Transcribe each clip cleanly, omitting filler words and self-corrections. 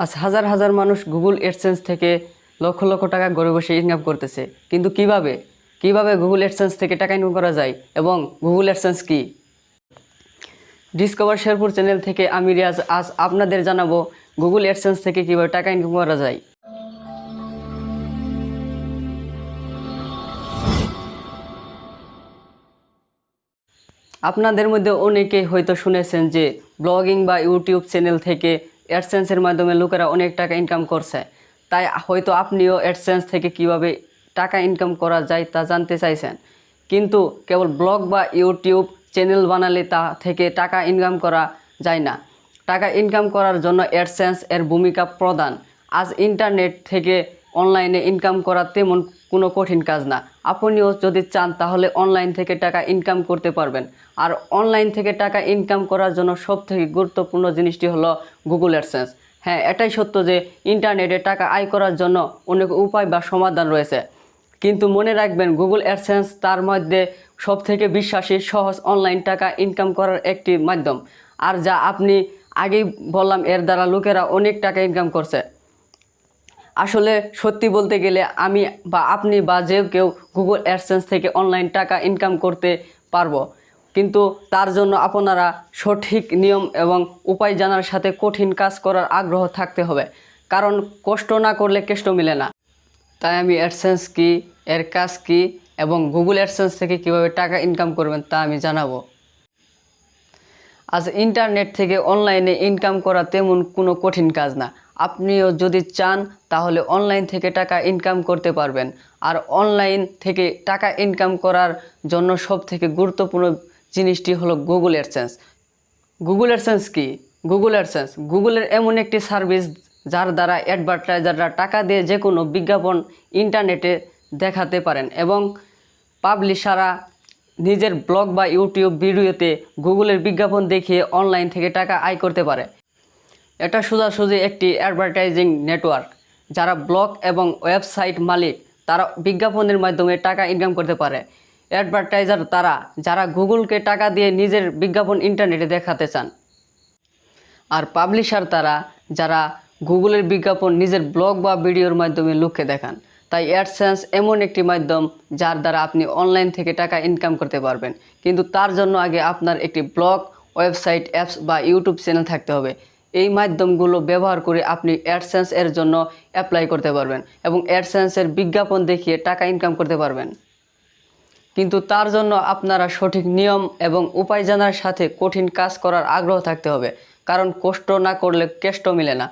আজ হাজার হাজার মানুষ গুগল অ্যাডসেন্স থেকে লক্ষ লক্ষ টাকা ঘরে বসে ইনকাম করতেছে, কিন্তু কিভাবে গুগল অ্যাডসেন্স থেকে টাকা ইনকাম করা যায় এবং গুগল অ্যাডসেন্স কি? ডিসকভার শেরপুর চ্যানেল থেকে আমি রিয়াজ আজ আপনাদের জানাবো গুগল অ্যাডসেন্স থেকে কিভাবে টাকা ইনকাম করা যায়। আপনাদের মধ্যে অনেকেই হয়তো শুনেছেন যে ব্লগিং বা ইউটিউব চ্যানেল থেকে অ্যাডসেন্সের মাধ্যমে লোকেরা অনেক টাকা ইনকাম করছে। তাই হয়তো আপনিও অ্যাডসেন্স থেকে কিভাবে টাকা ইনকাম করা যায় তা জানতে চাইছেন, কিন্তু কেবল ব্লগ বা ইউটিউব চ্যানেল বানালে তা থেকে টাকা ইনকাম করা যায় না। টাকা ইনকাম করার জন্য অ্যাডসেন্স এর ভূমিকা প্রধান। আজ ইন্টারনেট থেকে অনলাইনে ইনকাম করা তেমন কোনো কঠিন কাজ না। আপনিও যদি চান তাহলে অনলাইন থেকে টাকা ইনকাম করতে পারবেন। আর অনলাইন থেকে টাকা ইনকাম করার জন্য সবথেকে গুরুত্বপূর্ণ জিনিসটি হলো গুগল অ্যাডসেন্স। হ্যাঁ, এটাই সত্য যে ইন্টারনেটে টাকা আয় করার জন্য অনেক উপায় বা সমাধান রয়েছে, কিন্তু মনে রাখবেন গুগল অ্যাডসেন্স তার মধ্যে সবথেকে বিশ্বাসী, সহজ অনলাইন টাকা ইনকাম করার একটি মাধ্যম। আর যা আপনি আগেই বললাম, এর দ্বারা লোকেরা অনেক টাকা ইনকাম করছে। আসলে সত্যি বলতে গেলে আমি বা আপনি বা যে কেউ গুগল অ্যাডসেন্স থেকে অনলাইন টাকা ইনকাম করতে পারবো, কিন্তু তার জন্য আপনারা সঠিক নিয়ম এবং উপায় জানার সাথে কঠিন কাজ করার আগ্রহ থাকতে হবে, কারণ কষ্ট না করলে কেষ্ট মিলে না। তাই আমি অ্যাডসেন্স কি, এর কাজ কি এবং গুগল অ্যাডসেন্স থেকে কিভাবে টাকা ইনকাম করবেন তা আমি জানাবো। আজ ইন্টারনেট থেকে অনলাইনে ইনকাম করা তেমন কোনো কঠিন কাজ না। আপনিও যদি চান তাহলে অনলাইন থেকে টাকা ইনকাম করতে পারবেন। আর অনলাইন থেকে টাকা ইনকাম করার জন্য সবথেকে গুরুত্বপূর্ণ জিনিসটি হলো গুগল অ্যাডসেন্স। গুগল অ্যাডসেন্স কি? গুগলের এমন একটি সার্ভিস যার দ্বারা অ্যাডভার্টাইজাররা টাকা দিয়ে যে কোনো বিজ্ঞাপন ইন্টারনেটে দেখাতে পারেন এবং পাবলিশাররা নিজের ব্লগ বা ইউটিউব ভিডিওতে গুগলের বিজ্ঞাপন দেখিয়ে অনলাইন থেকে টাকা আয় করতে পারে। এটা সোজাসুজি একটি অ্যাডভার্টাইজিং নেটওয়ার্ক। যারা ব্লগ এবং ওয়েবসাইট মালিক তারা বিজ্ঞাপনের মাধ্যমে টাকা ইনকাম করতে পারে। অ্যাডভার্টাইজার তারা যারা গুগলকে টাকা দিয়ে নিজের বিজ্ঞাপন ইন্টারনেটে দেখাতে চান। আর পাবলিশার তারা যারা গুগলের বিজ্ঞাপন নিজের ব্লগ বা ভিডিওর মাধ্যমে লোককে দেখান। তাই অ্যাডসেন্স এমন একটি মাধ্যম যার দ্বারা আপনি অনলাইন থেকে টাকা ইনকাম করতে পারবেন, কিন্তু তার জন্য আগে আপনার একটি ব্লগ, ওয়েবসাইট, অ্যাপস বা ইউটিউব চ্যানেল থাকতে হবে। এই মাধ্যমগুলো ব্যবহার করে আপনি অ্যাডসেন্স এর জন্য অ্যাপ্লাই করতে পারবেন এবং অ্যাডসেন্সের বিজ্ঞাপন দেখিয়ে টাকা ইনকাম করতে পারবেন, কিন্তু তার জন্য আপনারা সঠিক নিয়ম এবং উপায় জানার সাথে কঠিন কাজ করার আগ্রহ থাকতে হবে, কারণ কষ্ট না করলে কেষ্ট মিলে না।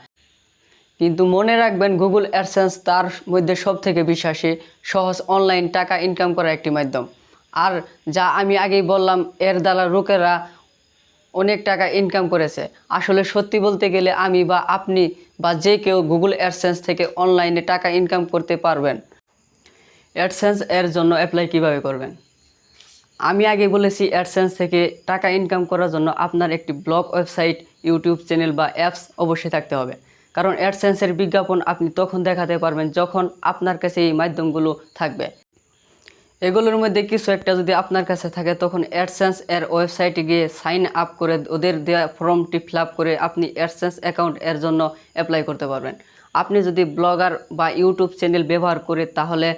কিন্তু মনে রাখবেন গুগল অ্যাডসেন্স তার মধ্যে সবথেকে বিশ্বাসী, সহজ অনলাইন টাকা ইনকাম করার একটি মাধ্যম। আর যা আমি আগেই বললাম, এর দ্বারা লোকেরা অনেক টাকা ইনকাম করেছে। আসলে সত্যি বলতে গেলে আমি বা আপনি বা যে কেউ গুগল অ্যাডসেন্স থেকে অনলাইনে টাকা ইনকাম করতে পারবেন। অ্যাডসেন্স এর জন্য অ্যাপ্লাই কিভাবে করবেন? আমি আগে বলেছি, অ্যাডসেন্স থেকে টাকা ইনকাম করার জন্য আপনার একটি ব্লগ, ওয়েবসাইট, ইউটিউব চ্যানেল বা অ্যাপস অবশ্যই থাকতে হবে, কারণ অ্যাডসেন্সের বিজ্ঞাপন আপনি তখন দেখাতে পারবেন যখন আপনার কাছে এই মাধ্যমগুলো থাকবে। এগুলোর মধ্যে কিছু একটা যদি আপনার কাছে থাকে, তখন অ্যাডসেন্স এর ওয়েবসাইটে গিয়ে সাইন আপ করে ওদের দেওয়া ফর্মটি ফিল আপ করে আপনি অ্যাডসেন্স অ্যাকাউন্ট এর জন্য অ্যাপ্লাই করতে পারবেন। আপনি যদি ব্লগার বা ইউটিউব চ্যানেল ব্যবহার করে, তাহলে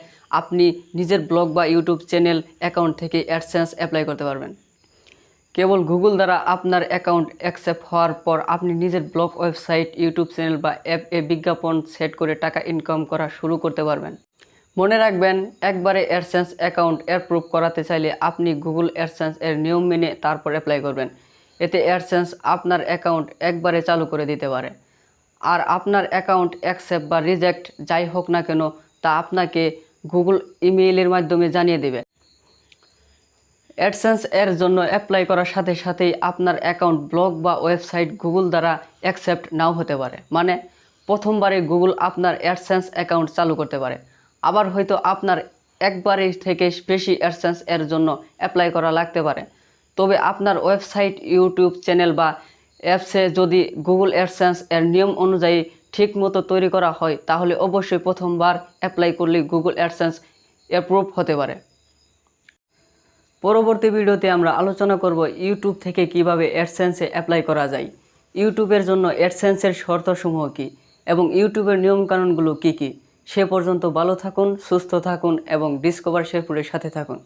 আপনি নিজের ব্লগ বা ইউটিউব চ্যানেল অ্যাকাউন্ট থেকে অ্যাডসেন্স অ্যাপ্লাই করতে পারবেন। কেবল গুগল দ্বারা আপনার অ্যাকাউন্ট অ্যাকসেপ্ট হওয়ার পর আপনি নিজের ব্লগ, ওয়েবসাইট, ইউটিউব চ্যানেল বা অ্যাপে বিজ্ঞাপন সেট করে টাকা ইনকাম করা শুরু করতে পারবেন। মনে রাখবেন, একবারে অ্যাডসেন্স অ্যাকাউন্ট অ্যাপ্রুভ করাতে চাইলে আপনি গুগল অ্যাডসেন্স এর নিয়ম মেনে তারপর অ্যাপ্লাই করবেন। এতে অ্যাডসেন্স আপনার অ্যাকাউন্ট একবারে চালু করে দিতে পারে। আর আপনার অ্যাকাউন্ট অ্যাকসেপ্ট বা রিজেক্ট যাই হোক না কেন, তা আপনাকে গুগল ইমেইলের মাধ্যমে জানিয়ে দেবে। অ্যাডসেন্স এর জন্য অ্যাপ্লাই করার সাথে সাথেই আপনার অ্যাকাউন্ট, ব্লগ বা ওয়েবসাইট গুগল দ্বারা অ্যাকসেপ্ট নাও হতে পারে। মানে প্রথমবারে গুগল আপনার অ্যাডসেন্স অ্যাকাউন্ট চালু করতে পারে। আবার হয়তো আপনার একবারের থেকে বেশি অ্যাডসেন্স এর জন্য অ্যাপ্লাই করা লাগতে পারে। তবে আপনার ওয়েবসাইট, ইউটিউব চ্যানেল বা অ্যাপসে যদি গুগল অ্যাডসেন্স এর নিয়ম অনুযায়ী ঠিকমতো তৈরি করা হয়, তাহলে অবশ্যই প্রথমবার অ্যাপ্লাই করলে গুগল অ্যাডসেন্স অ্যাপ্রুভ হতে পারে। পরবর্তী ভিডিওতে আমরা আলোচনা করব ইউটিউব থেকে কিভাবে অ্যাডসেন্সে অ্যাপ্লাই করা যায়। ইউটিউবের জন্য অ্যাডসেন্সের শর্তসমূহ কী, এবং ইউটিউবের নিয়মকানুনগুলো কী কী। সে পর্যন্ত ভালো থাকুন, সুস্থ থাকুন এবং ডিসকভার শেরপুরের সাথে থাকুন।